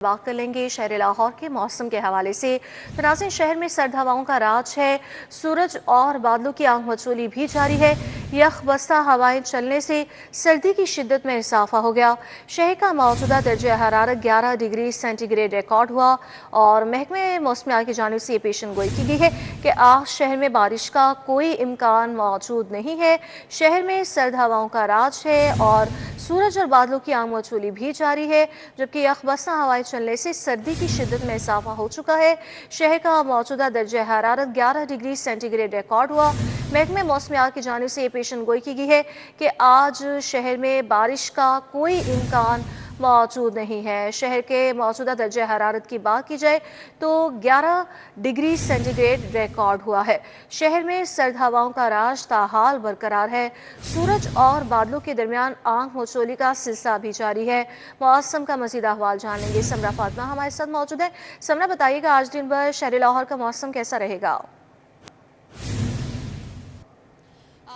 बात कर लेंगे शहर लाहौर के मौसम के हवाले से। तो नाज़रीन, शहर में सर्द हवाओं का राज है। सूरज और बादलों की आंख मचोली भी जारी है। यख बस्ता हवाएं चलने से सर्दी की शिद्दत में इजाफा हो गया। शहर का मौजूदा दर्जा हरारत 11 डिग्री सेंटीग्रेड रिकॉर्ड हुआ और महकमे मौसमियात की जानिब से ये पेशन गोई की गई है कि आज शहर में बारिश का कोई इम्कान मौजूद नहीं है। शहर में सर्द हवाओं का राज है और सूरज और बादलों की आंख मचोली भी जारी है, जबकि यखबस्ता हवाएं चलने से सर्दी की शिद्दत में इजाफा हो चुका है। शहर का मौजूदा दर्जा हरारत 11 डिग्री सेंटीग्रेड रिकॉर्ड हुआ। महकमे मौसमियात की जानिब से ये पेशन गोई की गई है कि आज शहर में बारिश का कोई इम्कान मौजूद नहीं है। शहर के मौजूदा दर्जा हरारत की बात की जाए तो 11 डिग्री सेंटीग्रेड रिकॉर्ड हुआ है। शहर में सर्द हवाओं का राज ताहाल बरकरार है। सूरज और बादलों के दरमियान आंख मचोली का सिलसिला भी जारी है। मौसम का मजीद अहवाल जान लेंगे। समरा फातिमा हमारे साथ मौजूद है। समरा, बताइएगा आज दिन भर शहर लाहौर का मौसम कैसा रहेगा?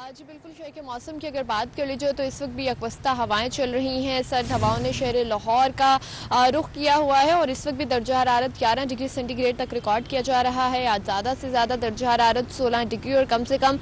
जी बिल्कुल, शहर के मौसम की अगर बात कर ली जाए तो इस वक्त भी यकवस्ता हवाएं चल रही हैं। सर्द हवाओं ने शहर लाहौर का रुख किया हुआ है और इस वक्त भी दर्जा हरारत 11 डिग्री सेंटीग्रेड तक रिकॉर्ड किया जा रहा है। आज ज़्यादा से ज़्यादा दर्जा हरारत 16 डिग्री और कम से कम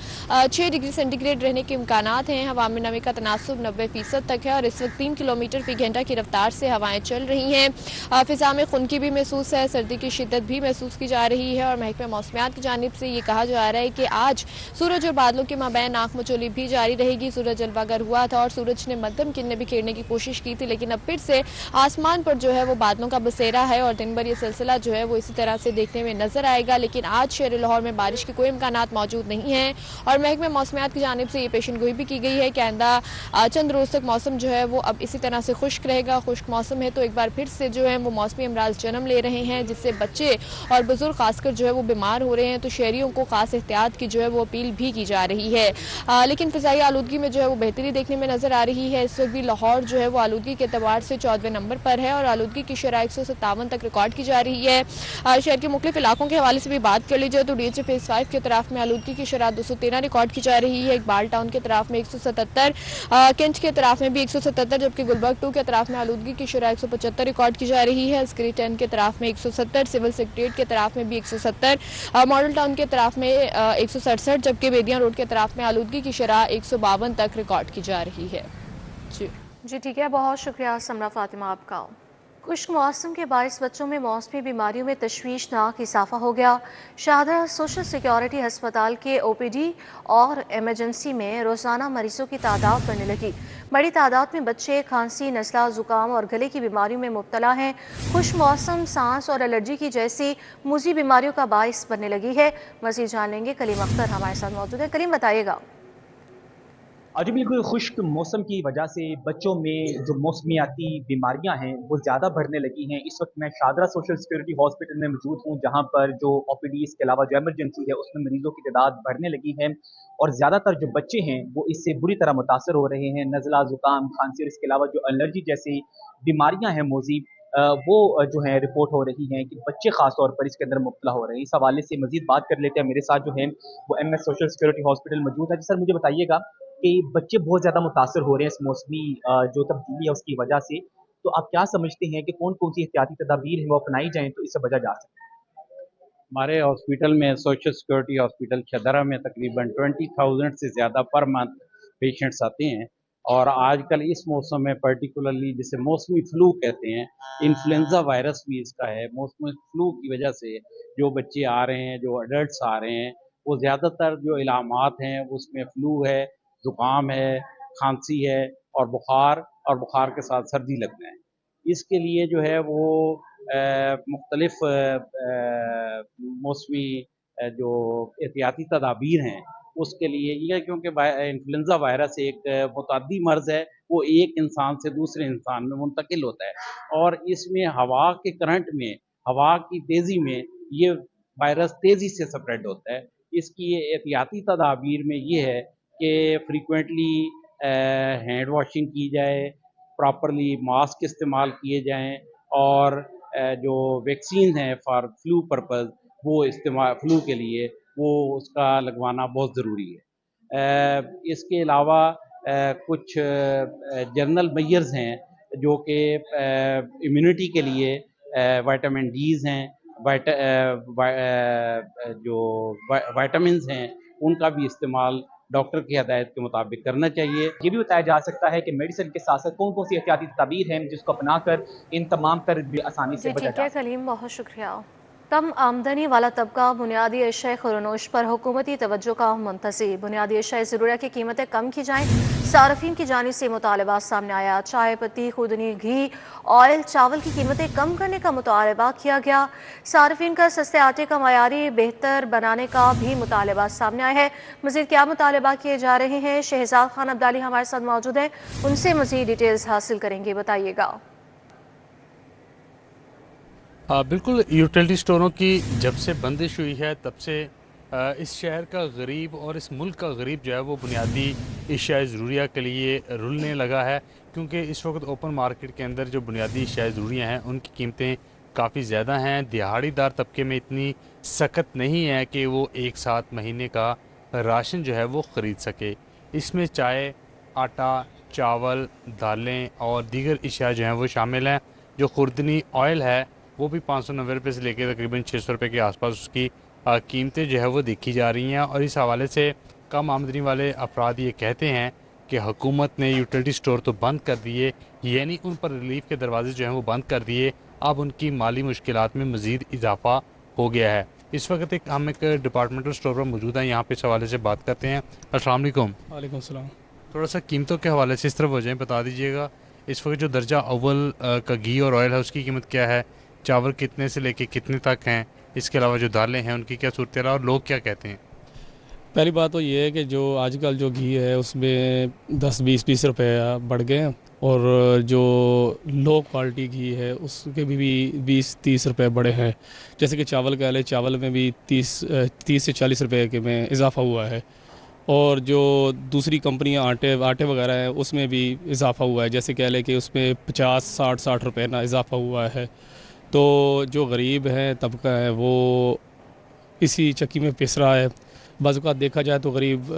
6 डिग्री सेंटीग्रेड रहने के इम्कान हैं। हवा में नमी का तनासुब 90% तक है और इस वक्त 3 किलोमीटर फी घंटा की रफ्तार से हवाएं चल रही हैं। फिजा में खुनकी भी महसूस है, सर्दी की शिद्दत भी महसूस की जा रही है और महकमे मौसमियात की जानिब से ये कहा जा रहा है कि आज सूरज और बादलों के माबैन आंख मचोली भी जारी रहेगी। सूरज जलवागर हुआ था और सूरज ने मध्यम किरणें बिखेरने की कोशिश की थी, लेकिन अब फिर से आसमान पर जो है वो बादलों का बसेरा है और दिन भर ये सिलसिला जो है वो इसी तरह से देखने में नजर आएगा। लेकिन आज शहर लाहौर में बारिश के कोई इम्कानात मौजूद नहीं है और महकमे मौसमियात की जानिब से ये पेशन गोई भी की गई है कि आइंदा चंद रोज तक मौसम जो है वो अब इसी तरह से खुश्क रहेगा। खुश्क मौसम है तो एक बार फिर से जो है वो मौसमी अमराज जन्म ले रहे हैं, जिससे बच्चे और बुजुर्ग खासकर जो है वो बीमार हो रहे हैं। तो शहरियों को खास एहतियात की जो है वो अपील भी की जा रही है। लेकिन फिजाई आलूदगी में जो है वो बेहतरी देखने में नजर आ रही है। इस वक्त भी लाहौर जो है वो आलूदगी के एतबार से 14वें नंबर पर है और आलूदगी की शरह 157 तक रिकॉर्ड की जा रही है। शहर के मुख्तलिफ इलाकों के हवाले से भी बात कर ली जाए तो डीएचए फेज 5 के तरफ में आलूदगी की शरह 213 रिकॉर्ड की जा रही है। इकबाल टाउन के तरफ में 177, केंच के तरफ में भी 177, जबकि गुलबर्ग 2 के तरफ में आलूदगी की शरह 175 रिकॉर्ड की जा रही है। स्क्री 10 के तरफ में 170, सिविल सेक्रेटरीट के तरफ में भी 170, मॉडल टाउन के तरफ में 167, जबकि बेदिया रोड के तरफ में आलूदगी की शरह 152 तक रिकॉर्ड की जा रही है। जी ठीक है, बहुत शुक्रिया समरा फातिमा आपका। खुश्क मौसम के बायस बच्चों में मौसमी बीमारियों में तशवीशनाक इजाफा हो गया। शाहदरा सोशल सिक्योरिटी अस्पताल के ओपीडी और इमरजेंसी में रोजाना मरीजों की तादाद बढ़ने लगी। बड़ी तादाद में बच्चे खांसी, नज़ला, जुकाम और गले की बीमारियों में मुब्तला हैं। खुश्क मौसम सांस और एलर्जी की जैसी मुजी बीमारियों का बायस बनने लगी है। मज़ीद जान लेंगे, कलीम अख्तर हमारे साथ मौजूद है। कलीम, बताइएगा। जी बिल्कुल, खुश्क मौसम की वजह से बच्चों में जो मौसमियाती बीमारियां हैं वो ज़्यादा बढ़ने लगी हैं। इस वक्त मैं शादरा सोशल सिक्योरिटी हॉस्पिटल में मौजूद हूँ, जहाँ पर जो ओपीडीज़ के अलावा जो इमरजेंसी है उसमें मरीजों की तादाद बढ़ने लगी है और ज़्यादातर जो बच्चे हैं वो इससे बुरी तरह मुतासर हो रहे हैं। नज़ला, ज़ुकाम, खांसी और इसके अलावा जो एलर्जी जैसी बीमारियां हैं मोजी वो जो है रिपोर्ट हो रही हैं कि बच्चे खास तौर पर इसके अंदर मुब्तला हो रहे हैं। इस हवाले से मजीद बात कर लेते हैं। मेरे साथ जो है वो एमएस सोशल सिक्योरिटी हॉस्पिटल मौजूद है। जी सर, मुझे बताइएगा कि बच्चे बहुत ज़्यादा मुतासर हो रहे हैं इस मौसमी जो तब्दीली है उसकी वजह से, तो आप क्या समझते हैं कि कौन-कौन सी एहतियाती तदाबीर हैं वो अपनाई जाएँ तो इससे बचा जा सकता है? हमारे हॉस्पिटल में सोशल सिक्योरिटी हॉस्पिटल छदरा में तकरीबन 20,000 से ज़्यादा पर मंथ पेशेंट्स आते हैं और आजकल इस मौसम में पर्टिकुलरली जिसे मौसमी फ्लू कहते हैं, इन्फ्लुएंजा वायरस भी इसका है। मौसमी फ्लू की वजह से जो बच्चे आ रहे हैं, जो एडल्ट्स आ रहे हैं, वो ज़्यादातर जो इलामात हैं उसमें फ्लू है, ज़ुकाम है, खांसी है और बुखार के साथ सर्दी लगना है। इसके लिए जो है वो मुख्तलिफ मौसमी जो एहतियाती तदाबीर हैं उसके लिए ये क्योंकि इन्फ्लुएंजा वायरस एक मुतअद्दी मर्ज़ है, वो एक इंसान से दूसरे इंसान में मुंतकिल होता है और इसमें हवा के करंट में, हवा की तेज़ी में ये वायरस तेज़ी से स्प्रेड होता है। इसकी एहतियाती तदाबीर में ये है कि फ्रीक्वेंटली हैंड वॉशिंग की जाए, प्रॉपरली मास्क इस्तेमाल किए जाएँ और जो वैक्सीन है फॉर फ्लू पर्पज़ वो इस्तेमाल फ्लू के लिए वो उसका लगवाना बहुत ज़रूरी है। इसके अलावा कुछ जनरल मेजर्स हैं जो कि इम्यूनिटी के लिए विटामिन डीज़ हैं, जो विटामिन्स हैं, उनका भी इस्तेमाल डॉक्टर की हिदायत के मुताबिक करना चाहिए। ये भी बताया जा सकता है कि मेडिसिन के साथ-साथ कौन-कौन सी एहतियाती तदाबीर हैं जिसको अपनाकर इन तमाम तर आसानी से जी बचा ठीक जा है सकता है। कलीम, बहुत शुक्रिया। कम आमदनी वाला तबका बुनियादी अशिया खुरनोश पर हुकूमती तवज्जो का मुंतज़िर। बुनियादी अशिया ज़रूरिया की कीमतें कम की जाएँ, सार्फिन की जानिब से मुतालबा सामने आया। चाय पत्ती, खुदनी, घी, ऑयल, चावल की कीमतें कम करने का मुतालबा किया गया। सार्फिन का सस्ते आटे का मयारी बेहतर बनाने का भी मुतालबा सामने आया है। मज़ीद क्या मुतालबा किए जा रहे हैं, शहजाद खान अब्दाली हमारे साथ मौजूद हैं, उनसे मज़ीद डिटेल्स हासिल करेंगे, बताइएगा। बिल्कुल, यूटिलिटी स्टोरों की जब से बंदिश हुई है तब से इस शहर का गरीब और इस मुल्क का गरीब जो है वो बुनियादी अशिया ज़रूरिया के लिए रुलने लगा है, क्योंकि इस वक्त ओपन मार्केट के अंदर जो बुनियादी अशिया ज़रूरिया हैं उनकी कीमतें काफ़ी ज़्यादा हैं। दिहाड़ीदार तबके में इतनी सख्त नहीं है कि वो एक साथ महीने का राशन जो है वो ख़रीद सके। इसमें चाय, आटा, चावल, दालें और दीगर अशिया जो हैं वो शामिल हैं। जो खुर्दनी ऑयल है वो भी 590 रुपये से लेकर तकरीबन 600 रुपये के आसपास उसकी कीमतें जो है वो देखी जा रही हैं। और इस हवाले से कम आमदनी वाले अफराद ये कहते हैं कि हुकूमत ने यूटिलिटी स्टोर तो बंद कर दिए, यानी उन पर रिलीफ के दरवाजे जो हैं वो बंद कर दिए, अब उनकी माली मुश्किलात में मज़ीद इजाफा हो गया है। इस वक्त हम एक डिपार्टमेंटल स्टोर पर मौजूद हैं, यहाँ पर इस हवाले से बात करते हैं। अस्सलाम वालेकुम। वालेकुम सलाम। थोड़ा सा कीमतों के हवाले से इस तरफ हो जाए, बता दीजिएगा इस वक्त जो दर्जा अव्वल का घी और ऑयल है उसकी कीमत क्या है, चावल कितने से लेके कितने तक हैं, इसके अलावा जो दालें हैं उनकी क्या सूरत है और लोग क्या कहते हैं। पहली बात तो ये है कि जो आजकल जो घी है उसमें 10-20 रुपये बढ़ गए हैं, और जो लो क्वालिटी घी है उसके भी 20-30 रुपये बढ़े हैं। जैसे कि चावल का है, चावल में भी 30 से 40 रुपये के में इजाफा हुआ है। और जो दूसरी कंपनियां आटे वगैरह हैं उसमें भी इजाफा हुआ है, जैसे कह लें कि उसमें 50-60 रुपये ना इजाफा हुआ है। तो जो गरीब हैं तबका है वो इसी चक्की में पिस रहा है। बाज़ औक़ात देखा जाए तो गरीब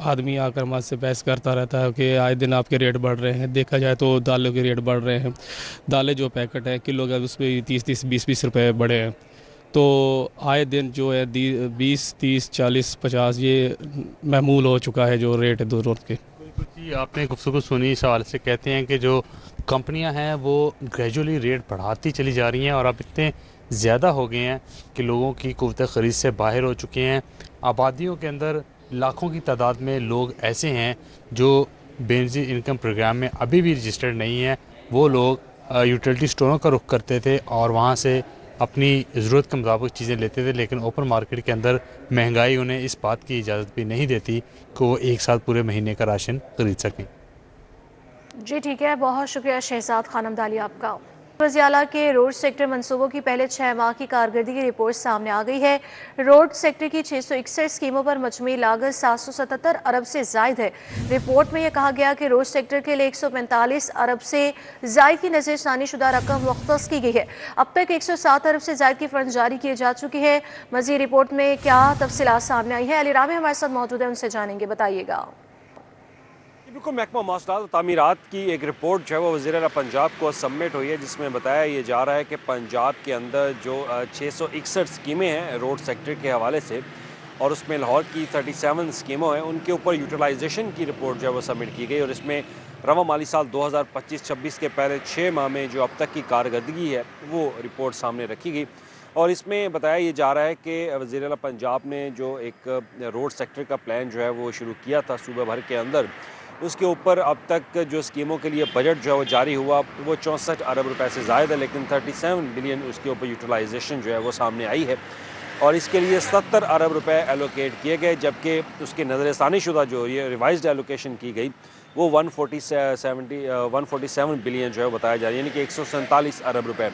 आदमी आकर हमारे से बहस करता रहता है कि आए दिन आपके रेट बढ़ रहे हैं। देखा जाए तो दालों के रेट बढ़ रहे हैं, दालें जो पैकेट है किलो का उसमें 30-30, 20-20 रुपये बढ़े हैं। तो आए दिन जो है 20, 30, 40, 50 ये महमूल हो चुका है जो रेट है दो रोज़ के। बिल्कुल जी, आपने गुफ्तगू सुनी। इस हवाले से कहते हैं कि जो कंपनियां हैं वो ग्रेजुअली रेट बढ़ाती चली जा रही हैं और अब इतने ज़्यादा हो गए हैं कि लोगों की क़ुव्वत ख़रीद से बाहर हो चुके हैं। आबादियों के अंदर लाखों की तादाद में लोग ऐसे हैं जो बेनज़ीर इनकम प्रोग्राम में अभी भी रजिस्टर्ड नहीं हैं। वो लोग यूटिलिटी स्टोरों का रुख करते थे और वहाँ से अपनी ज़रूरत के मुताबिक चीज़ें लेते थे, लेकिन ओपन मार्केट के अंदर महंगाई उन्हें इस बात की इजाज़त भी नहीं देती कि वो एक साथ पूरे महीने का राशन ख़रीद सकें। जी ठीक है, बहुत शुक्रिया शहजाद खान अब्दाली आपका। वज़िर-ए-आला के रोड सेक्टर मंसूबों की पहले 6 माह की कारकर्दगी की रिपोर्ट सामने आ गई है। रोड सेक्टर की 661 स्कीमों पर मजमूई लागत 777 अरब से ज़ायद है। रिपोर्ट में यह कहा गया कि रोड सेक्टर के लिए 145 अरब से ज़ायद की नज़रसानी शुदा रकम मुख्तस की गई है। अब तक 107 अरब से ज़ायद की फंड जारी किए जा चुके हैं। मज़ीद रिपोर्ट में क्या तफसीलात सामने आई है, अली रामी हमारे साथ मौजूद है, उनसे जानेंगे, बताइएगा। बिल्कुल, महकमा मवासलात और तामीरात की एक रिपोर्ट जो है वो वज़ीर-ए-आला पंजाब को सबमिट हुई है, जिसमें बताया ये जा रहा है कि पंजाब के अंदर जो 661 स्कीमें हैं रोड सेक्टर के हवाले से, और उसमें लाहौर की 37 स्कीमों हैं, उनके ऊपर यूटिलाइजेशन की रिपोर्ट जो है वो सबमिट की गई। और इसमें रवा माली साल 2025-26 के पहले 6 माह में जो अब तक की कारकर्दगी है वो रिपोर्ट सामने रखी गई। और इसमें बताया ये जा रहा है कि वज़ीर-ए-आला पंजाब ने जो एक रोड सेक्टर का प्लान जो है वो शुरू किया था सूबे भर के अंदर, उसके ऊपर अब तक जो स्कीमों के लिए बजट जो है वो जारी हुआ वो 64 अरब रुपए से ज़ायद है, लेकिन 37 बिलियन उसके ऊपर यूटिलाइजेशन जो है वो सामने आई है। और इसके लिए 70 अरब रुपए एलोकेट किए गए, जबकि उसकी नज़रसानी शुदा जो ये रिवाइज्ड एलोकेशन की गई वो 147 बिलियन जो है बताया जा रहा है, यानी कि 147 अरब रुपए।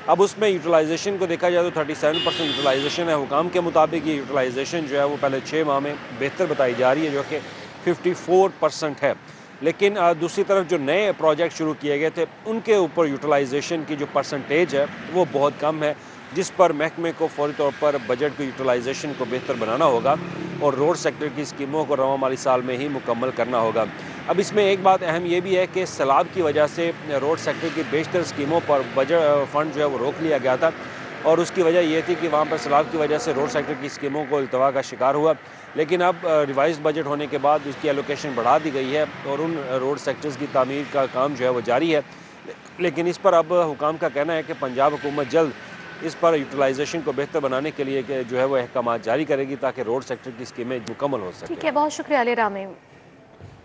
अब उसमें यूटिलाइजेशन को देखा जाए तो 37% यूटिलाइजेशन है। हुकाम के मुताबिक ये यूटिलाइजेशन जो है वो पहले 6 माह में बेहतर बताई जा रही है, जो कि 54% है। लेकिन दूसरी तरफ जो नए प्रोजेक्ट शुरू किए गए थे उनके ऊपर यूटिलाइजेशन की जो परसेंटेज है वो बहुत कम है, जिस पर महकमे को फौरी तौर पर बजट को यूटिलाइजेशन को बेहतर बनाना होगा और रोड सेक्टर की स्कीमों को रवा माली साल में ही मुकम्मल करना होगा। अब इसमें एक बात अहम ये भी है कि सैलाब की वजह से रोड सेक्टर की बेशतर स्कीमों पर बजट फंड जो है वो रोक लिया गया था, और उसकी वजह ये थी कि वहाँ पर सैलाब की वजह से रोड सेक्टर की स्कीमों को अल्तवा का शिकार हुआ। लेकिन अब रिवाइज बजट होने के बाद उसकी एलोकेशन बढ़ा दी गई है और उन रोड सेक्टर्स की तामीर का काम जो है वो जारी है। लेकिन इस पर अब हुकाम का कहना है कि पंजाब हुकूमत जल्द इस पर यूटिलाइजेशन को बेहतर बनाने के लिए जो है वो अहकाम जारी करेगी ताकि रोड सेक्टर की स्कीमें मुकम्मल हो सकें। ठीक है, बहुत शुक्रिया अली रामीम।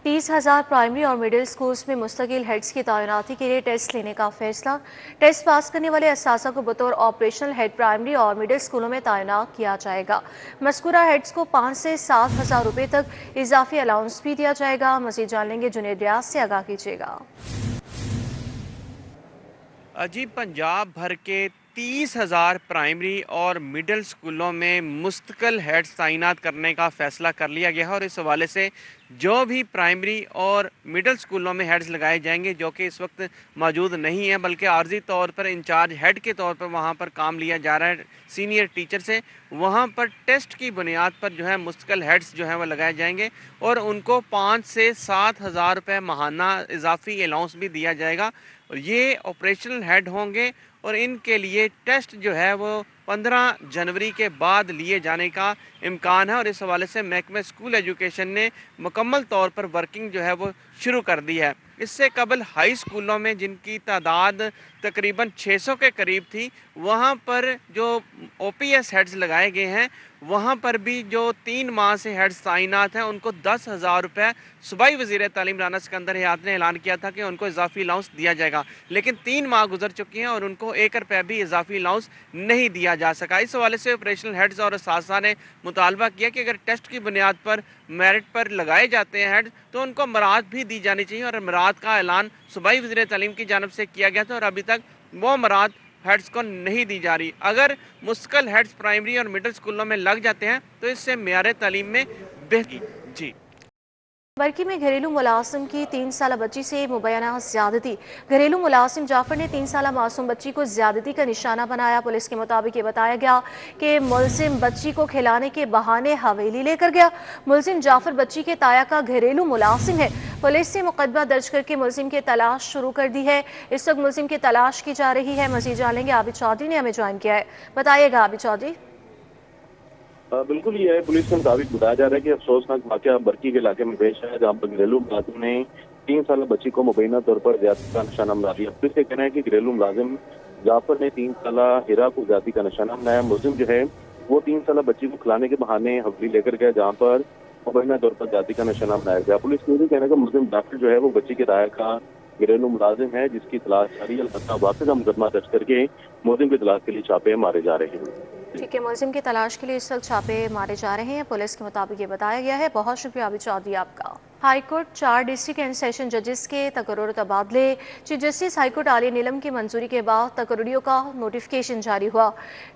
30,000 प्राइमरी और मिडिल स्कूल्स में मुस्तकिल हेड्स की तैनाती के लिए टेस्ट लेने का फैसला। टेस्ट पास करने वाले असासा को बतौर ऑपरेशनल हेड प्राइमरी और मिडिल स्कूलों में तैनात किया जाएगा। मज़कूरा हेड्स को 5 से 7,000 रुपये तक इजाफी अलाउंस भी दिया जाएगा। मज़ीद जान लेंगे, जुनेद रियाज से आगाह कीजिएगा। जी, पंजाब भर के 30,000 प्राइमरी और मिडिल स्कूलों में मुस्तकिल हेड्स तैनात करने का फ़ैसला कर लिया गया है और इस हवाले से जो भी प्राइमरी और मिडिल स्कूलों में हेड्स लगाए जाएंगे जो कि इस वक्त मौजूद नहीं है, बल्कि आर्जी तौर पर इंचार्ज हेड के तौर पर वहां पर काम लिया जा रहा है सीनियर टीचर से, वहां पर टेस्ट की बुनियाद पर जो है मुस्तकिल हेड्स जो है वो लगाए जाएंगे और उनको 5 से 7,000 रुपये माहाना इजाफी अलाउंस भी दिया जाएगा। और ये ऑपरेशनल हेड होंगे और इनके लिए टेस्ट जो है वो 15 जनवरी के बाद लिए जाने का इम्कान है और इस हवाले से महकमे स्कूल एजुकेशन ने मुकम्मल तौर पर वर्किंग जो है वो शुरू कर दी है। इससे कबल हाई स्कूलों में जिनकी तादाद तकरीबन 600 के करीब थी, वहाँ पर जो OPS हेड्स लगाए गए हैं वहाँ पर भी जो 3 माह से हेड्स तैनात हैं उनको 10,000 रुपये सूबाई वज़ीर तालीम राना सिकंदर हयात ने ऐलान किया था कि उनको इजाफी अलाउंस दिया जाएगा, लेकिन 3 माह गुजर चुके हैं और उनको 1 रुपये भी इजाफी अलाउंस नहीं दिया जा सका। इस हवाले से ऑपरेशनल हेड्स और असासा ने मुतालबा किया कि अगर टेस्ट की बुनियाद पर मेरिट पर लगाए जाते हैं हेड तो उनको मराद भी दी जानी चाहिए और मराद का ऐलान सूबाई वज़ीर तालीम की जानब से किया गया था और अभी तक वो मराद हेड्स को नहीं दी जा रही। अगर मुश्किल हेड्स प्राइमरी और मिडिल स्कूलों में लग जाते हैं तो इससे मेयार तालीम में बेहतरी। जी, बरकी में घरेलू मुलाजिम की 3 साल बच्ची से मुबैना ज्यादती। घरेलू मुलाजिम जाफर ने 3 साल मासूम बच्ची को ज्यादती का निशाना बनाया। पुलिस के मुताबिक ये बताया गया कि मुलजिम बच्ची को खिलाने के बहाने हवेली लेकर गया। मुलजिम जाफर बच्ची के ताया का घरेलू मुलाजिम है। पुलिस ने मुकदमा दर्ज करके मुलजिम की तलाश शुरू कर दी है। इस वक्त मुलजिम की तलाश की जा रही है। मजीद जान लेंगे, आबिद चौधरी ने हमें ज्वाइन किया है। बताइएगा आबिद चौधरी। बिल्कुल, ये है पुलिस के मुताबिक बताया जा रहा है कि अफसोसनाक वाकया बरकी के इलाके में पेश है, जहाँ पर घरेलू मुलाजिम ने 3 साल बच्ची को मुबैना तौर पर ज्यादती का निशाना बना दिया। पुलिस का कहना है कि घरेलू मुलाजिम जाफर ने 3 साल हिरा को ज्यादती का निशाना बनाया। मुलजिम जो है वो 3 साल बच्ची को खिलाने के बहाने हवेली लेकर गया, जहाँ पर मुबैना तौर पर ज्यादती का निशाना बनाया गया। पुलिस का कहना है कि मुलजिम जाफर जो है वो बच्ची के ताया का घरेलू मुलाजिम है, जिसकी तलाश जारी है। अलबत्ता वाक़े का मुकदमा दर्ज करके मुलजिम की तलाश के लिए छापे मारे जा रहे हैं। ठीक है, मुलजिम की तलाश के लिए इस वक्त छापे मारे जा रहे हैं। पुलिस के मुताबिक ये बताया गया है। बहुत शुक्रिया आबिद चौधरी आपका। हाईकोर्ट 4 डिस्ट्रिक्ट एंड सेशन जजेस के तकर्रुर तबादले। चीफ जस्टिस हाईकोर्ट आलिया नीलम की मंजूरी के बाद तकर्रुरियों का नोटिफिकेशन जारी हुआ।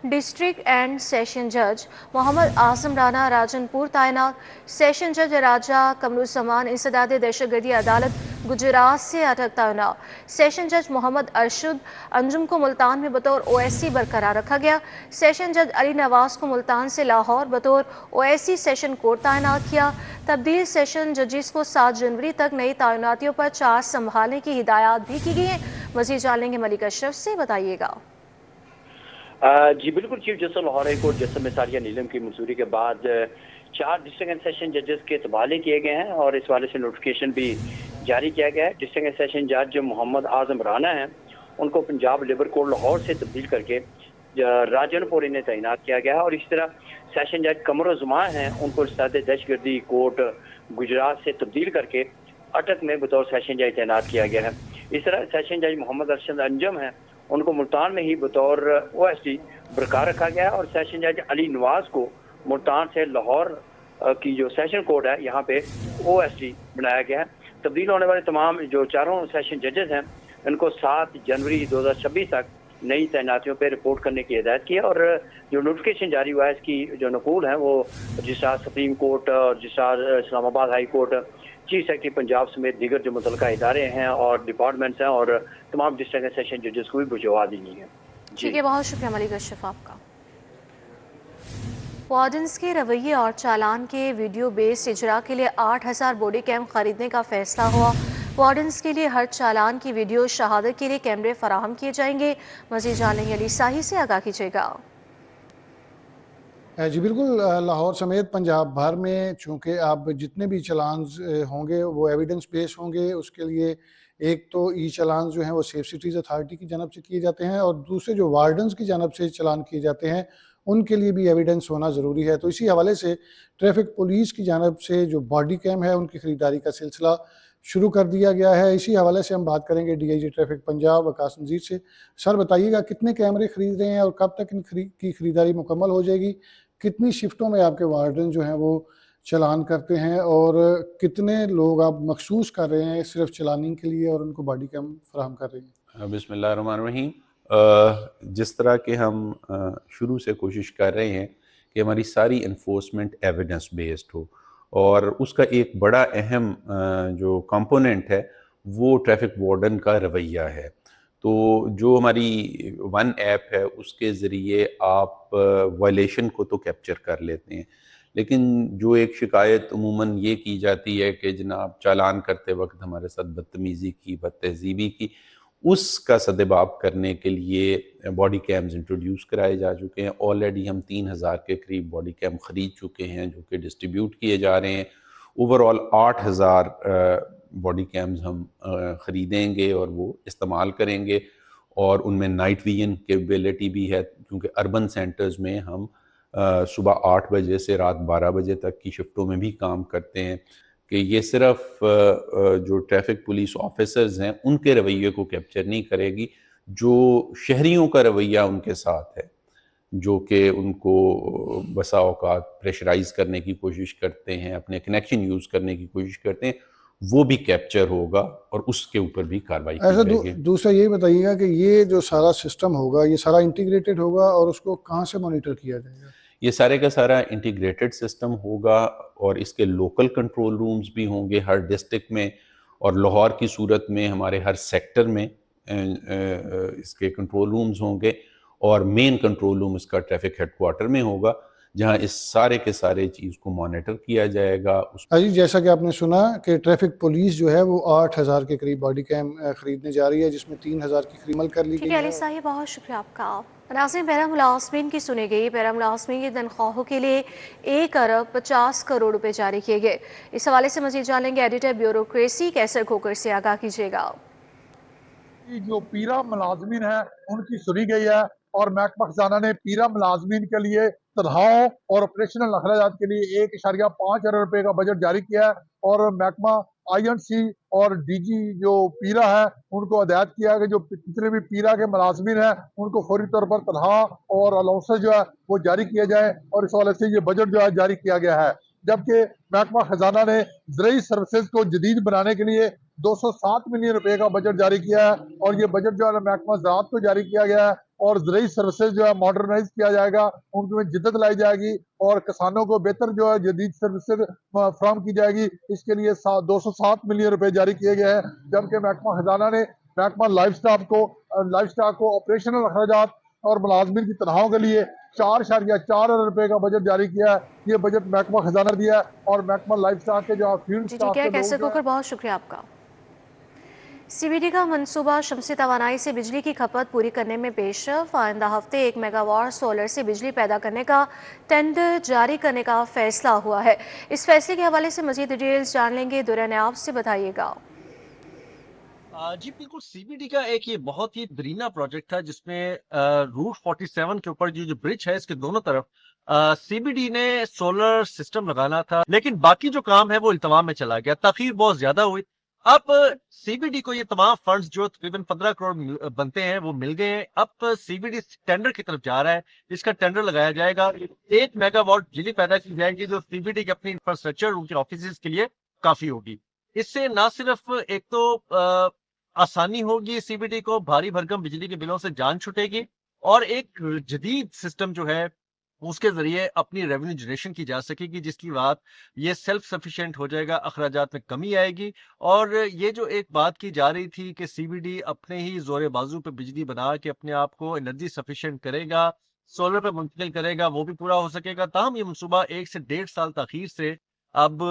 डिस्ट्रिक्ट एंड सेशन जज मोहम्मद आजम राना राजनपुर तैनात। सेशन जज राजा कमरुज़्ज़मान इंसदाद दहशतगर्दी अदालत गुजरात से अटक तैनात। सेशन जज मोहम्मद अरशद अंजुम को मुल्तान में बतौर OSC बरकरार रखा गया। सेशन जज अली नवाज को मुल्तान से लाहौर बतौर OSC सेशन कोर्ट तैनात किया। तब्दील सेशन जजेस को 7 जनवरी तक नई तैनातियों पर चार्ज संभालने की हिदायत भी की गई है। मजीद जान लेंगे मलिक अशरफ से, बताइएगा। जी बिल्कुल, chief justice Lahore high court justice Misaria Neelam की मंजूरी के बाद 4 डिस्ट्रिक्ट एंड सेशन जजेस के तबादले किए गए हैं और इस वाले से नोटिफिकेशन भी जारी किया गया है। डिस्ट्रिक्ट एंड सेशन जज जो मोहम्मद आजम राना हैं उनको पंजाब लेबर कोर्ट लाहौर से तब्दील करके राजनपुर इन्हें तैनात किया गया है और इसी तरह सेशन जज कमरुज़्ज़मान हैं उनको इंसदाद दहशतगर्दी कोर्ट गुजरात से तब्दील करके अटक में बतौर सेशन जज तैनात किया गया है। इस तरह सेशन जज मोहम्मद अरशद अंजुम हैं उनको मुल्तान में ही बतौर OSC बरकरार रखा गया है और सेशन जज अली नवाज को मुल्तान से लाहौर की जो सेशन कोर्ट है यहाँ पे OSC बनाया गया है। तब्दील होने वाले तमाम जो चारों सेशन जजेस हैं इनको 7 जनवरी 2026 तक नई तैनातियों पर रिपोर्ट करने की हिदायत की है और जो नोटिफिकेशन जारी हुआ है इसकी जो नकूल है वो जिस सुप्रीम कोर्ट और जिस Islamabad high court, chief secretary Punjab समेत दीगर जो मुतल्लिका इदारे हैं और डिपार्टमेंट्स हैं और तमाम डिस्ट्रिक्ट सेशन जजेस को भी भिजवा दी गई है। ठीक है, बहुत शुक्रिया मलिक अशरफ आपका। वार्डन्स के रवैये और चालान के वीडियो बेस्ड इजरा के लिए 8,000 बॉडी कैम खरीदने का फैसला हुआ। वार्डन्स के लिए हर चालान की वीडियो शहादत के लिए कैमरे फराहम किए जाएंगे। मजीद जानेंगे अली साही से, आगाह कीजिएगा। जी बिल्कुल, लाहौर समेत पंजाब भर में चूँकि अब जितने भी चलान होंगे वो एविडेंस बेस होंगे। उसके लिए एक तो ई चलान जो हैं वो सेफ सिटीज़ अथॉरिटी की जानब से किए जाते हैं और दूसरे जो वार्डन्स की जानब से चलान किए जाते हैं उनके लिए भी एविडेंस होना ज़रूरी है। तो इसी हवाले से ट्रैफिक पुलिस की जानब से जो बॉडी कैम है उनकी ख़रीदारी का सिलसिला शुरू कर दिया गया है। इसी हवाले से हम बात करेंगे डीआईजी ट्रैफिक पंजाब वकास नज़ीर से। सर बताइएगा, कितने कैमरे ख़रीद रहे हैं और कब तक की ख़रीदारी मुकम्मल हो जाएगी? कितनी शिफ्टों में आपके वार्डन जो हैं वो चलान करते हैं और कितने लोग आप मखसूस कर रहे हैं सिर्फ चलानिंग के लिए और उनको बॉडी कैम फराहम कर रहे हैं? बिस्मिल्लाहिर्रहमानिर्रहीम। जिस तरह के हम शुरू से कोशिश कर रहे हैं कि हमारी सारी इन्फोर्समेंट एविडेंस बेस्ड हो और उसका एक बड़ा अहम जो कंपोनेंट है वो ट्रैफिक वार्डन का रवैया है। तो जो हमारी वन ऐप है उसके ज़रिए आप वायलेशन को तो कैप्चर कर लेते हैं, लेकिन जो एक शिकायत अमूमन ये की जाती है कि जनाब चालान करते वक्त हमारे साथ बदतमीज़ी की, बदतहज़ीबी की, उसका सद्देबाब करने के लिए बॉडी कैम्स इंट्रोड्यूस कराए जा चुके हैं। ऑलरेडी हम 3,000 के करीब बॉडी कैम ख़रीद चुके हैं जो कि डिस्ट्रीब्यूट किए जा रहे हैं। ओवरऑल 8,000 बॉडी कैम्स हम ख़रीदेंगे और वो इस्तेमाल करेंगे और उनमें नाइट विजन कैपेबिलिटी भी है, क्योंकि अर्बन सेंटर्स में हम सुबह 8 बजे से रात 12 बजे तक की शिफ्टों में भी काम करते हैं। कि ये सिर्फ जो ट्रैफिक पुलिस ऑफिसर्स हैं उनके रवैये को कैप्चर नहीं करेगी, जो शहरियों का रवैया उनके साथ है, जो कि उनको बसा औकात प्रेशराइज करने की कोशिश करते हैं, अपने कनेक्शन यूज़ करने की कोशिश करते हैं, वो भी कैप्चर होगा और उसके ऊपर भी कार्रवाई की जाएगी। दूसरा यही बताइएगा कि ये जो सारा सिस्टम होगा ये सारा इंटीग्रेटेड होगा और उसको कहाँ से मॉनिटर किया जाएगा? ये सारे का सारा इंटीग्रेटेड सिस्टम होगा और इसके लोकल कंट्रोल रूम्स भी होंगे हर डिस्ट्रिक्ट में, और लाहौर की सूरत में हमारे हर सेक्टर में इसके कंट्रोल रूम्स होंगे और मेन कंट्रोल रूम इसका ट्रैफिक हेडक्वार्टर में होगा, जहां इस सारे के सारे चीज़ को मॉनिटर किया जाएगा। अजी, जैसा कि आपने सुना कि ट्रैफिक पुलिस जो है वो 8,000 के करीब बॉडी कैम खरीदने जा रही है, जिसमें 3,000 की खरीमल कर ली गई है। अली साहिब, बहुत शुक्रिया आपका। नाज़रीन, पैरा मुलाज़मीन की सुनी गई। पैरा मुलाज़मीन की तनख्वाहों के लिए 1 अरब 50 करोड़ रुपए जारी किए गए। इस हवाले से मजीद जानेंगे एडिटर ब्यूरोक्रेसी कैसर खोकर से, आगाह कीजिएगा। जो पीरा मुलाजमीन है उनकी सुनी गई है और महकमा खजाना ने पीरा मुलाजमीन के लिए तनख्वाहों और ऑपरेशनल अखराजात के लिए 1.5 अरब रुपए का बजट जारी किया है और महकमा INC और DG जो पीरा है उनको हिदायत किया है कि जो जितने भी पीरा के मुलाजमीन हैं उनको फौरी तौर पर तनख्वाह और अलाउंसेस जो है वो जारी किए जाए, और इस हवाले से ये बजट जो है जारी किया गया है। जबकि महकमा खजाना ने ज़रूरी सर्विसेज को जदीद बनाने के लिए 207 मिलियन रुपए का बजट जारी किया है और ये बजट जो है महकमा ज़राअत को जारी किया गया है और ज़रूरी सर्विसेज जो है मॉडर्नाइज किया जाएगा, उनमें जिद्दत लाई जाएगी और किसानों को बेहतर जो है जदीद सर्विसेज फराहम की जाएगी। इसके लिए 207 मिलियन रुपए जारी किए गए हैं। जबकि महकमा खजाना ने महकमा लाइफ स्टाफ को ऑपरेशनल अखराजात और मुलाजमीन की तनख्वाहों के लिए 4.4 अरब रुपए का बजट जारी किया है। ये बजट महकमा खजाना दिया है और महकमा लाइफ स्टाफ के जो फील्ड स्टाफ के लोग, बहुत शुक्रिया आपका। CBD का मंसूबा शमसी तवानाई से बिजली की खपत पूरी करने में पेशरफ। आइंदा हफ्ते 1 मेगावाट सोलर से बिजली पैदा करने का टेंडर जारी करने का फैसला हुआ है। इस फैसले के हवाले से मजीद डिटेल्स जान लेंगे। दुरान आप से बताइएगा। जी बिल्कुल, CBD का एक ये बहुत ही दरीना प्रोजेक्ट था जिसमें रूट 47 के ऊपर जो ब्रिज है इसके दोनों तरफ CBD ने सोलर सिस्टम लगाना था, लेकिन बाकी जो काम है वो इल्तवा में चला गया, ताखीर बहुत ज्यादा हुई। अब CBD को ये तमाम फंड्स जो तकरीबन 15 करोड़ बनते हैं वो मिल गए हैं। अब CBD टेंडर की तरफ जा रहा है, इसका टेंडर लगाया जाएगा। 1 मेगावाट बिजली पैदा की जाएगी जो CBD के अपनी इंफ्रास्ट्रक्चर उनके ऑफिस के लिए काफी होगी। इससे ना सिर्फ एक तो आसानी होगी CBD को, भारी भरकम बिजली के बिलों से जान छूटेगी और एक जदीद सिस्टम जो है उसके जरिए अपनी रेवेन्यू जनरेशन की जा सकेगी, जिसकी बात ये सेल्फ सफिशिएंट हो जाएगा, अखराजात में कमी आएगी। और ये जो एक बात की जा रही थी कि CBD अपने ही जोरे बाजू पे बिजली बना के अपने आप को एनर्जी सफिशिएंट करेगा, सोलर पर मुंतकिल करेगा वो भी पूरा हो सकेगा। ताहम ये मनसूबा 1 से 1.5 साल ताखीर से अब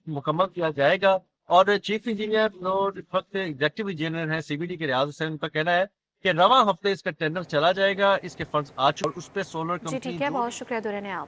मुकम्मल किया जाएगा। और चीफ इंजीनियर और इस वक्त एग्जेक्टिव इंजीनियर हैं CBD के रियाज हुसैन, उनका कहना है कि रवां हफ्ते इसका टेंडर चला जाएगा, इसके फंड्स आ चुके और उस पर सोलर जी कंपनी ठीक है, बहुत शुक्रिया दुर्रन आम।